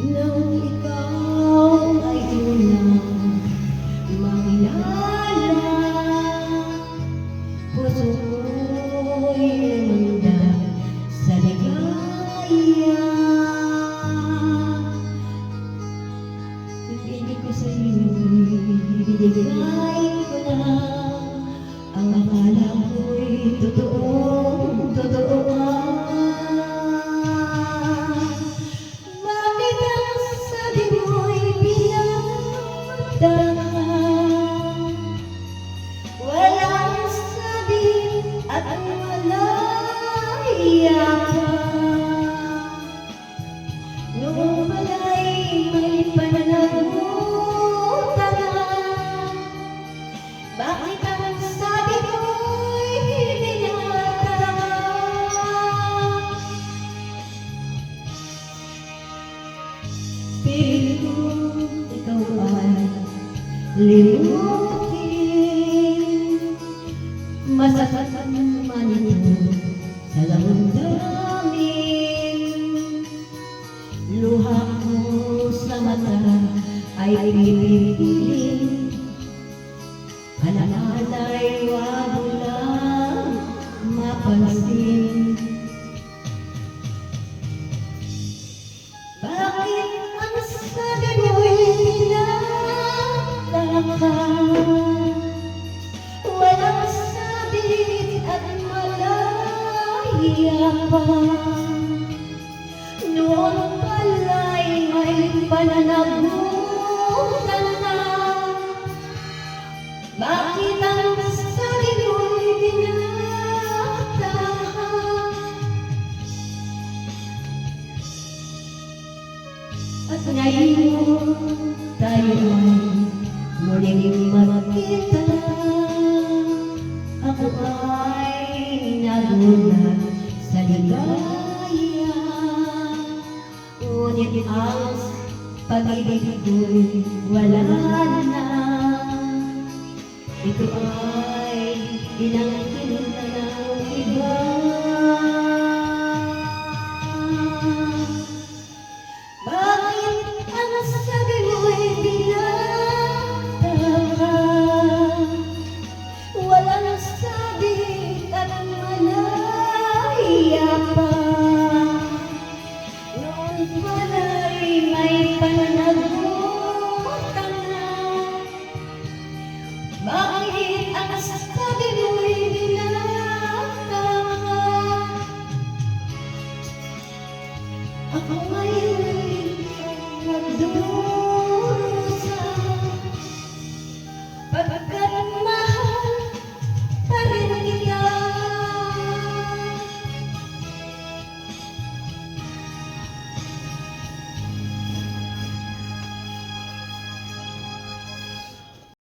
Nang ikaw ay unang makilala, puso ko'y lumanda sa ligaya. Ibigay ko sa'yo'y ibigay ko na ang akala ko'y totoong totoo ka. Bakit ang sabi mo'y pinagdaan? Walang sabi at malaya ka. Noong bala'y may pananagutan na. Bakit ang sabi mo'y binatang? Pilit ko ikaw ay limutin. Masakit man ito sa damdamin. Luha ko sa mata ay pipilin. Alam-alay wag mo lang mapansin. Bakit ang sabi mo'y pinagtakan? Walang sabi at malaya pa. Noon pala'y may pananagutan na. Bakit ang sabi mo'y binatang? At ngayon tayo ay muling magkita. Ako ay nagulat sa ligaya. Ngunit ang pag-ibig ko'y wala na. Ito ay inangkin na ng iba.